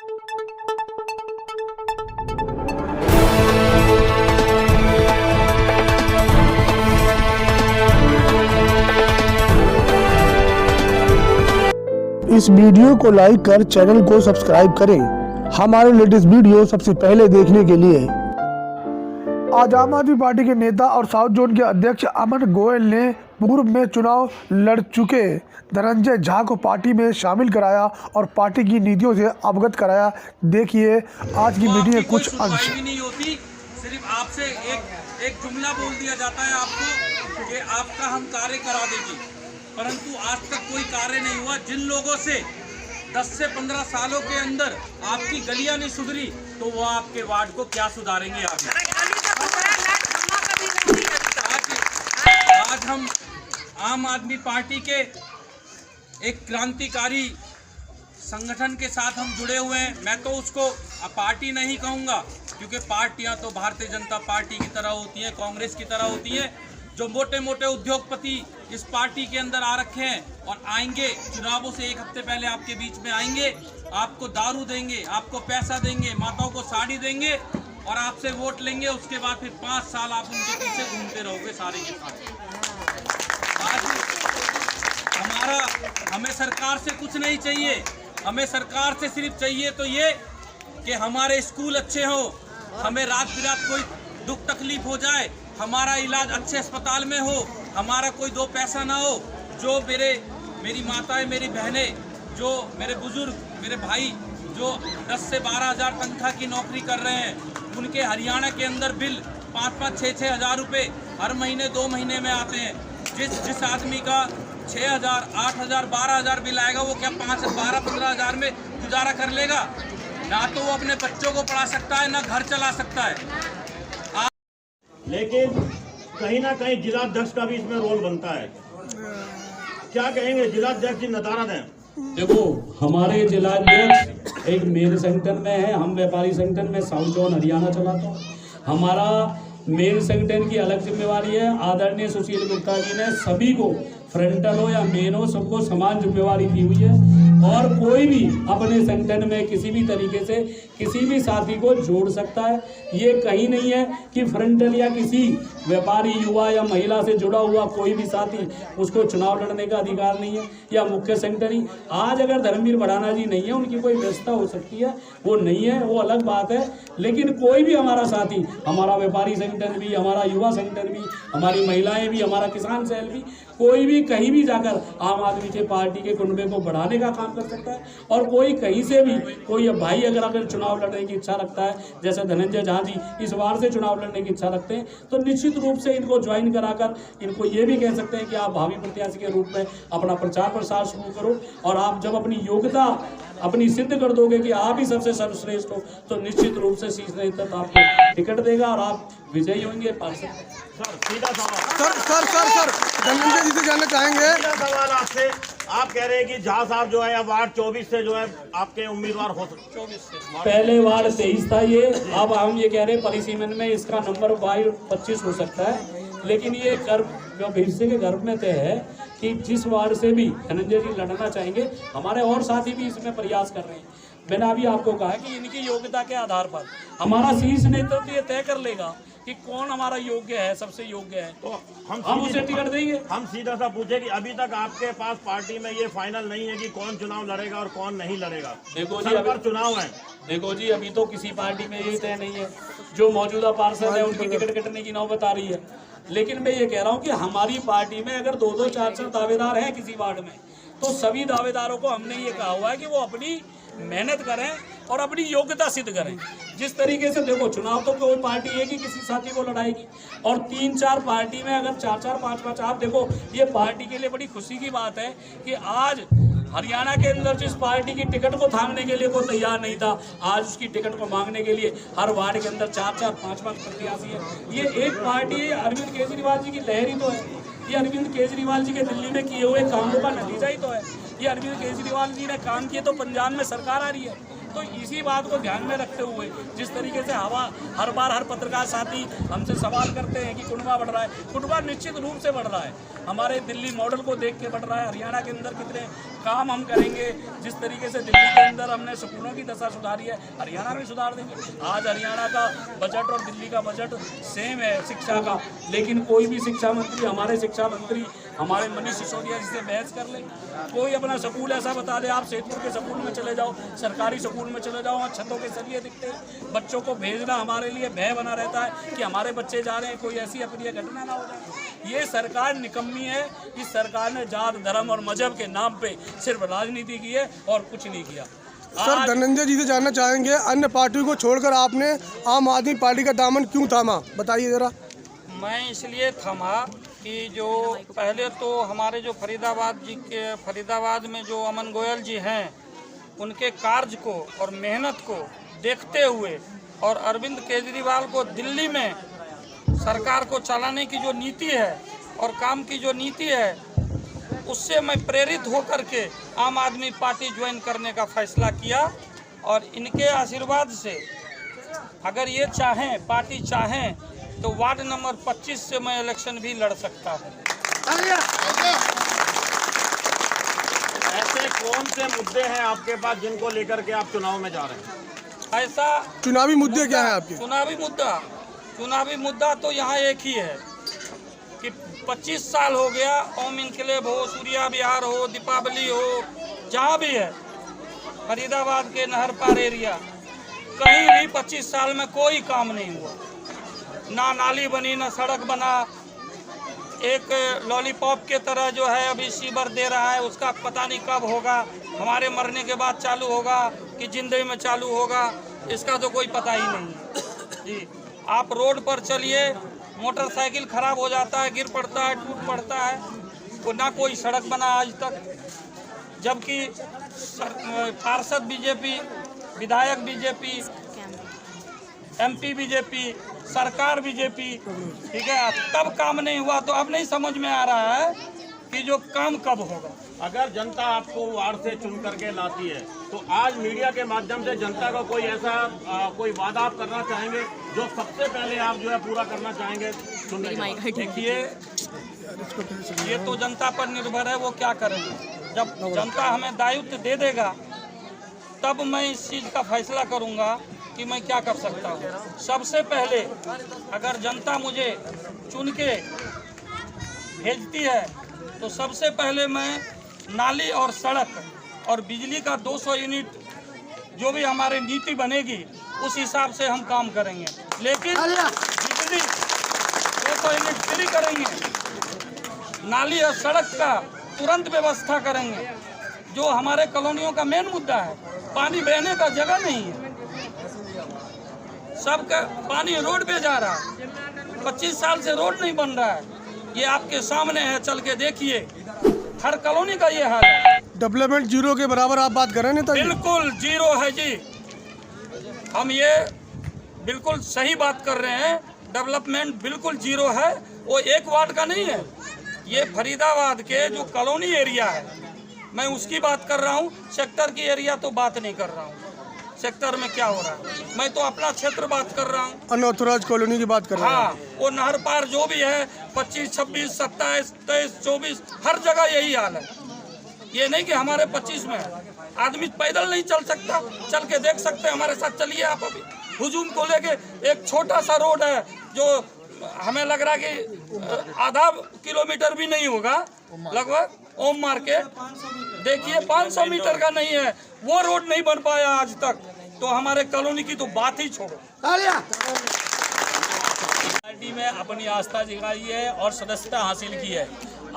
इस वीडियो को लाइक कर चैनल को सब्सक्राइब करें हमारे लेटेस्ट वीडियो सबसे पहले देखने के लिए। आज आम आदमी पार्टी के नेता और साउथ जोन के अध्यक्ष अमन गोयल ने पूर्व में चुनाव लड़ चुके धनंजय झा को पार्टी में शामिल कराया और पार्टी की नीतियों से अवगत कराया। देखिए आज की मीटिंग में कुछ अंश। नहीं होती, सिर्फ आपसे एक जुमला बोल दिया जाता है आपको कि आपका हम कार्य करा देंगे, परंतु आज तक कोई कार्य नहीं हुआ। जिन लोगों से 10 से 15 सालों के अंदर आपकी गलियां नहीं सुधरी, तो वो आपके वार्ड को क्या सुधारेंगे आगे। आज हम आम आदमी पार्टी के एक क्रांतिकारी संगठन के साथ हम जुड़े हुए हैं। मैं तो उसको पार्टी नहीं कहूँगा, क्योंकि पार्टियां तो भारतीय जनता पार्टी की तरह होती हैं, कांग्रेस की तरह होती हैं। जो मोटे मोटे उद्योगपति इस पार्टी के अंदर आ रखे हैं और आएंगे, चुनावों से एक हफ्ते पहले आपके बीच में आएंगे, आपको दारू देंगे, आपको पैसा देंगे, माताओं को साड़ी देंगे और आपसे वोट लेंगे। उसके बाद फिर 5 साल आप उनके पीछे घूमते रहोगे सारे के सारे। हमें सरकार से कुछ नहीं चाहिए, हमें सरकार से सिर्फ चाहिए तो ये कि हमारे स्कूल अच्छे हो, हमें रात बिरात कोई दुख तकलीफ हो जाए, हमारा इलाज अच्छे अस्पताल में हो, हमारा कोई दो पैसा ना हो। जो मेरी माताएं, मेरी बहनें, जो मेरे बुजुर्ग, मेरे भाई जो 10 से 12 हज़ार तनख्वाह की नौकरी कर रहे हैं, उनके हरियाणा के अंदर बिल 5-5, 6-6 हज़ार रुपये हर महीने 2 महीने में आते हैं। जिस आदमी का 6 हज़ार, 8 हज़ार, 12 हज़ार बिल आएगा, वो क्या 12-15 हज़ार में गुजारा कर लेगा? ना तो वो अपने बच्चों को पढ़ा सकता है, ना घर चला सकता है। लेकिन कहीं ना कहीं जिलाध्यक्ष का भी इसमें रोल बनता है। क्या कहेंगे जिलाध्यक्ष जी, नतारा दें। देखो, हमारे जिलाध्यक्ष एक मेन संगठन में है, हम व्यापारी संगठन में साउथ जोन हरियाणा चलाता हूँ। हमारा मेन संगठन की अलग जिम्मेवारी है। आदरणीय सुशील गुप्ता जी ने सभी को, फ्रंटल हो या मेन हो, सबको समान जिम्मेवारी दी हुई है और कोई भी अपने संगठन में किसी भी तरीके से किसी भी साथी को जोड़ सकता है। ये कहीं नहीं है कि फ्रंटल या किसी व्यापारी, युवा या महिला से जुड़ा हुआ कोई भी साथी, उसको चुनाव लड़ने का अधिकार नहीं है, या मुख्य संगठन ही। आज अगर धर्मवीर भड़ाना जी नहीं है, उनकी कोई व्यवस्था हो सकती है, वो नहीं है, वो अलग बात है। लेकिन कोई भी हमारा साथी, हमारा व्यापारी संगठन भी, हमारा युवा संगठन भी, हमारी महिलाएं भी, हमारा किसान सेल भी, कोई भी कहीं भी जाकर आम आदमी के पार्टी के कुनबे को बढ़ाने का काम कर सकता है। और कोई कहीं से भी, कोई भाई अगर चुनाव लड़ने की इच्छा रखता है, जैसे धनंजय झा जी इस बार से चुनाव लड़ने की इच्छा रखते हैं, तो निश्चित रूप से इनको ज्वाइन कराकर इनको ये भी कह सकते हैं कि आप भावी प्रत्याशी के रूप में अपना प्रचार प्रसार शुरू करो। और आप जब अपनी योग्यता अपनी सिद्ध कर दोगे कि आप ही सबसे सर्वश्रेष्ठ हो, तो निश्चित रूप से शीर्ष नेतृत्व आपको टिकट देगा और आप विजयी होंगे। सीधा सवाल सर धनंजय जी से जानना चाहेंगे। सवाल आपसे, आप कह रहे हैं कि झा साहब जो है वार्ड 24 से जो है आपके उम्मीदवार हो सकते। 24 से पहले वार्ड 23 था ये, अब हम ये कह रहे हैं परिसीमन में इसका नंबर 25 हो सकता है। लेकिन ये गर्भ जो भीड़से के गर्भ में तय है कि जिस वार्ड से भी धनंजय जी लड़ना चाहेंगे, हमारे और साथी भी इसमें प्रयास कर रहे हैं। मैंने अभी आपको कहा कि इनकी योग्यता के आधार पर हमारा शीर्ष नेतृत्व ये तय कर लेगा कि कौन हमारा योग्य है, सबसे योग्य है, तो हम उसे टिकट देंगे। हम सीधा सा पूछे कि अभी तक आपके पास पार्टी में ये फाइनल नहीं है कि कौन चुनाव लड़ेगा और कौन नहीं लड़ेगा? देखो जी, अगर चुनाव है, देखो जी, अभी तो किसी पार्टी में ये तय नहीं है। जो मौजूदा पार्षद है उनकी टिकट कटने की नौबत आ रही है। लेकिन मैं ये कह रहा हूँ कि हमारी पार्टी में अगर 2-2, 4-4 दावेदार हैं किसी वार्ड में, तो सभी दावेदारों को हमने ये कहा हुआ है कि वो अपनी मेहनत करें और अपनी योग्यता सिद्ध करें। जिस तरीके से देखो, चुनाव तो कोई पार्टी है कि किसी साथी को लड़ाएगी, और 3-4 पार्टी में अगर 4-4, 5-5, आप देखो, ये पार्टी के लिए बड़ी खुशी की बात है कि आज हरियाणा के अंदर जिस पार्टी की टिकट को थामने के लिए कोई तैयार नहीं था, आज उसकी टिकट को मांगने के लिए हर वार्ड के अंदर 4-4, 5-5 प्रत्याशी है। ये एक पार्टी है, अरविंद केजरीवाल जी की लहर ही तो है। ये अरविंद केजरीवाल जी के दिल्ली में किए हुए कामों का नतीजा ही तो है। ये अरविंद केजरीवाल जी ने काम किए तो पंजाब में सरकार आ रही है। तो इसी बात को ध्यान में रखते हुए जिस तरीके से हर बार हर पत्रकार साथी हमसे सवाल करते हैं कि कुंडवा बढ़ रहा है, कुंडवा निश्चित रूप से बढ़ रहा है। हमारे दिल्ली मॉडल को देख के बढ़ रहा है। हरियाणा के अंदर कितने काम हम करेंगे, जिस तरीके से दिल्ली के अंदर हमने स्कूलों की दशा सुधारी है, हरियाणा में सुधार देंगे। आज हरियाणा का बजट और दिल्ली का बजट सेम है शिक्षा का, लेकिन कोई भी शिक्षा मंत्री, हमारे शिक्षा मंत्री हमारे मनीष सिसोदिया जिससे बहस कर ले, कोई अपना स्कूल ऐसा बता दे, आप सेतपुर के स्कूल में चले जाओ, सरकारी स्कूल में चले जाओ, वहाँ छतों के सरिये दिखते हैं। बच्चों को भेजना हमारे लिए भय बना रहता है कि हमारे बच्चे जा रहे हैं, कोई ऐसी अप्रिय घटना ना हो जाए। ये सरकार निकम्मी है। इस सरकार ने जात धर्म और मजहब के नाम पे सिर्फ राजनीति की है और कुछ नहीं किया। सर, धनंजय जी से जानना चाहेंगे, अन्य पार्टियों को छोड़कर आपने आम आदमी पार्टी का दामन क्यों थामा, बताइए जरा। मैं इसलिए थमा कि जो पहले तो हमारे जो फरीदाबाद में जो अमन गोयल जी हैं, उनके कार्य को और मेहनत को देखते हुए और अरविंद केजरीवाल को दिल्ली में सरकार को चलाने की जो नीति है और काम की जो नीति है, उससे मैं प्रेरित होकर के आम आदमी पार्टी ज्वाइन करने का फैसला किया। और इनके आशीर्वाद से अगर ये चाहें, पार्टी चाहें, तो वार्ड नंबर 25 से मैं इलेक्शन भी लड़ सकता हूँ। ऐसे कौन से मुद्दे हैं आपके पास जिनको लेकर के आप चुनाव में जा रहे हैं? ऐसा चुनावी मुद्दे क्या है आपके? चुनावी मुद्दा तो यहाँ एक ही है कि 25 साल हो गया, ओम इनकलेब हो, सूर्या विहार हो, दीपावली हो, जहाँ भी है फरीदाबाद के नहर पार एरिया, कहीं भी 25 साल में कोई काम नहीं हुआ। ना नाली बनी, ना सड़क बना। एक लॉलीपॉप के तरह जो है अभी सीवर दे रहा है, उसका पता नहीं कब होगा, हमारे मरने के बाद चालू होगा कि जिंदगी में चालू होगा, इसका तो कोई पता ही नहीं है जी। आप रोड पर चलिए, मोटरसाइकिल खराब हो जाता है, गिर पड़ता है, टूट पड़ता है, तो ना कोई सड़क बना आज तक। जबकि पार्षद बीजेपी, विधायक बीजेपी, MP बीजेपी, सरकार बीजेपी, ठीक है, तब काम नहीं हुआ। तो अब नहीं समझ में आ रहा है कि जो काम कब होगा। अगर जनता आपको वार्ड से चुन करके लाती है, तो आज मीडिया के माध्यम से जनता का कोई ऐसा कोई वादा आप करना चाहेंगे जो सबसे पहले आप जो है पूरा करना चाहेंगे चुनने के बाद? देखिए, ये तो जनता पर निर्भर है, वो क्या करेंगे। जब जनता हमें दायित्व दे देगा तब मैं इस चीज़ का फैसला करूंगा कि मैं क्या कर सकता हूँ। सबसे पहले अगर जनता मुझे चुन के भेजती है तो सबसे पहले मैं नाली और सड़क और बिजली का 200 यूनिट जो भी हमारे नीति बनेगी उस हिसाब से हम काम करेंगे। लेकिन बिजली 200 यूनिट फ्री करेंगे, नाली और सड़क का तुरंत व्यवस्था करेंगे। जो हमारे कॉलोनियों का मेन मुद्दा है, पानी बहने का जगह नहीं है, सबका पानी रोड पे जा रहा है। 25 साल से रोड नहीं बन रहा है, ये आपके सामने है, चल के देखिए, हर कॉलोनी का ये हाल है। डेवलपमेंट जीरो के बराबर आप बात कर रहे हैं? बिल्कुल जीरो है जी, हम ये बिल्कुल सही बात कर रहे हैं। डेवलपमेंट बिल्कुल जीरो है। वो एक वार्ड का नहीं है, ये फरीदाबाद के जो कॉलोनी एरिया है, मैं उसकी बात कर रहा हूँ। सेक्टर की एरिया तो बात नहीं कर रहा हूँ, सेक्टर में क्या हो रहा है, मैं तो अपना क्षेत्र बात कर रहा हूँ। अनऑथोराइज्ड कॉलोनी की बात कर रहे हैं? हाँ, वो नहर पार जो भी है, 25, 26, 27, 23, 24, हर जगह यही हाल है। ये नहीं कि हमारे 25 में आदमी पैदल नहीं चल सकता, चल के देख सकते हैं, हमारे साथ चलिए आप। अभी हुजूम को लेके एक छोटा सा रोड है जो हमें लग रहा है कि आधा किलोमीटर भी नहीं होगा लगभग, ओम मार्केट देखिए 500 मीटर का नहीं है, वो रोड नहीं बन पाया आज तक। तो हमारे कॉलोनी की तो बात ही छोड़ो। पार्टी में अपनी आस्था जगाई है और सदस्यता हासिल की है।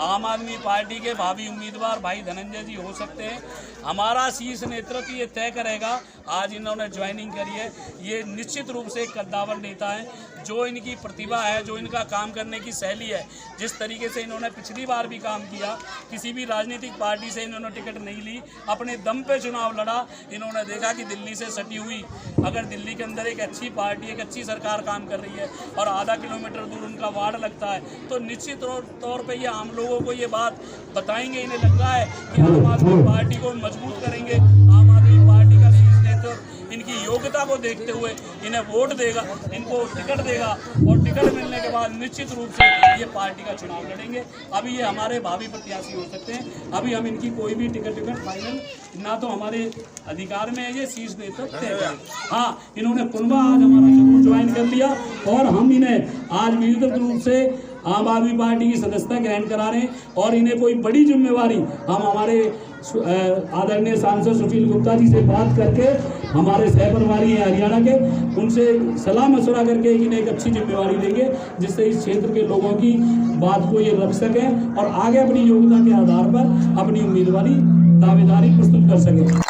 आम आदमी पार्टी के भावी उम्मीदवार भाई धनंजय जी हो सकते हैं। हमारा शीर्ष नेतृत्व ये तय करेगा आज इन्होंने ज्वाइनिंग करी है। ये निश्चित रूप से एक कद्दावर नेता है। जो इनकी प्रतिभा है, जो इनका काम करने की शैली है, जिस तरीके से इन्होंने पिछली बार भी काम किया, किसी भी राजनीतिक पार्टी से इन्होंने टिकट नहीं ली, अपने दम पे चुनाव लड़ा। इन्होंने देखा कि दिल्ली से सटी हुई अगर दिल्ली के अंदर एक अच्छी पार्टी, एक अच्छी सरकार काम कर रही है और आधा किलोमीटर दूर उनका वार्ड लगता है, तो निश्चित तौर पे ये आम लोगों को ये बात बताएंगे। इन्हें लग रहा है कि आम आदमी पार्टी को मजबूत करेंगे। आम आदमी पार्टी का शीर्ष नेतृत्व इनकी योग्यता को देखते हुए इन्हें वोट देगा, इनको टिकट देगा और टिकट मिलने के बाद निश्चित रूप से ये पार्टी का चुनाव लड़ेंगे। अभी ये हमारे भावी प्रत्याशी हो सकते हैं। अभी हम इनकी कोई भी टिकट फाइनल ना तो हमारे अधिकार में है, ये शीर्ष नेतृत्व तय करें। हाँ, इन्होंने कुनबा आज हमारा जरूर ज्वाइन कर लिया और हम इन्हें आज विधिवत रूप से आम आदमी पार्टी की सदस्यता ग्रहण करा रहे हैं और इन्हें कोई बड़ी जिम्मेवारी हम हमारे आदरणीय सांसद सुशील गुप्ता जी से बात करके, हमारे सहप्रभारी हैं हरियाणा के, उनसे सलाह मशवरा करके इन्हें एक अच्छी जिम्मेवारी देंगे जिससे इस क्षेत्र के लोगों की बात को ये रख सकें और आगे अपनी योग्यता के आधार पर अपनी उम्मीदवारी दावेदारी प्रस्तुत कर सकें।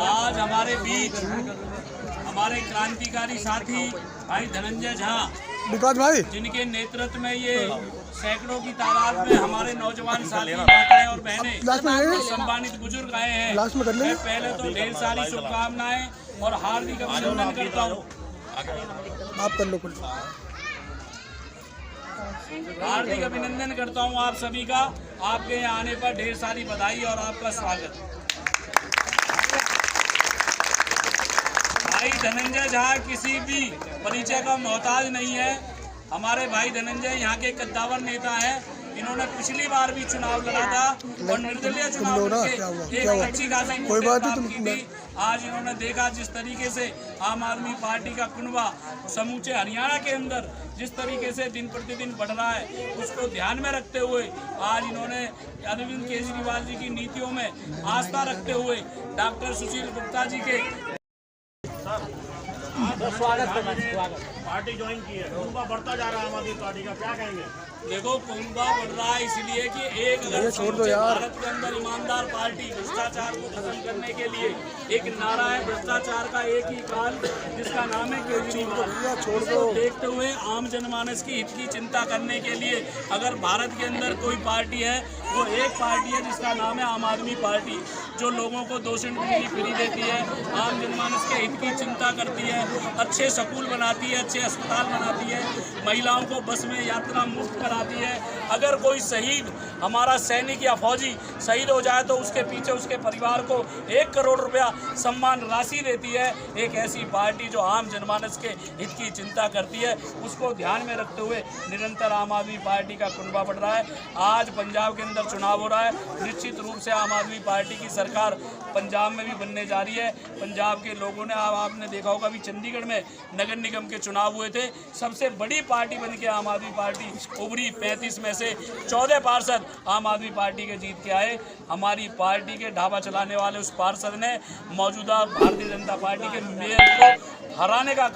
आज हमारे बीच हमारे क्रांतिकारी साथी भाई धनंजय झा, विकास भाई, जिनके नेतृत्व में ये सैकड़ों की तादाद में हमारे नौजवान साथी माताएं और बहनें, सम्मानित बुजुर्ग आए हैं। मैं पहले तो ढेर सारी शुभकामनाएं और हार्दिक अभिनंदन करता हूँ। आप कर लो। हार्दिक अभिनंदन करता हूँ आप सभी का। आपके यहाँ आने पर ढेर सारी बधाई और आपका स्वागत। भाई धनंजय झा किसी भी परिचय का मोहताज नहीं है। हमारे भाई धनंजय यहाँ के कद्दावर नेता हैं। इन्होंने पिछली बार भी चुनाव लड़ा था और निर्दलीय चुनाव लड़के एक अच्छी खासी की थी। आज इन्होंने देखा जिस तरीके से आम आदमी पार्टी का कुनबा समूचे हरियाणा के अंदर जिस तरीके से दिन प्रतिदिन बढ़ रहा है, उसको ध्यान में रखते हुए आज इन्होंने अरविंद केजरीवाल जी की नीतियों में आस्था रखते हुए डॉक्टर सुशील गुप्ता जी के पार्टी ज्वाइन की है। कुनबा बढ़ता जा रहा है आम आदमी पार्टी का, क्या कहेंगे? देखो, कुनबा बढ़ रहा है इसलिए कि एक भारत के अंदर ईमानदार पार्टी भ्रष्टाचार को खत्म करने के लिए एक नारा है, भ्रष्टाचार का एक ही काल, जिसका नाम है केजरीवाल। इसको देखते हुए आम जनमानस की हित की चिंता करने के लिए अगर भारत के अंदर कोई पार्टी है, वो एक पार्टी है जिसका नाम है आम आदमी पार्टी, जो लोगों को 2 यूनिट बिजली फ्री देती है, आम जनमानस के हित की चिंता करती है, अच्छे स्कूल बनाती है, अच्छे अस्पताल बनाती है, महिलाओं को बस में यात्रा मुफ्त कराती है। अगर कोई शहीद हमारा सैनिक या फौजी शहीद हो जाए तो उसके पीछे उसके परिवार को 1 करोड़ रुपया सम्मान राशि देती है। एक ऐसी पार्टी जो आम जनमानस के हित की चिंता करती है, उसको ध्यान में रखते हुए निरंतर आम आदमी पार्टी का कुनबा बढ़ रहा है। आज पंजाब के अंदर चुनाव हो रहा है। निश्चित रूप से आम आदमी पार्टी की सरकार पंजाब में भी बनने जा रही है। पंजाब के लोगों ने, आपने देखा होगा, अभी चंडीगढ़ में नगर निगम के चुनाव हुए थे, सबसे बड़ी पार्टी बन के आम आदमी पार्टी उभरी। 35 में से 14 पार्षद आम आदमी पार्टी के जीत के आए। हमारी पार्टी के ढाबा चलाने वाले उस पार्षद ने मौजूदा भारतीय जनता पार्टी के मेयर को हराने का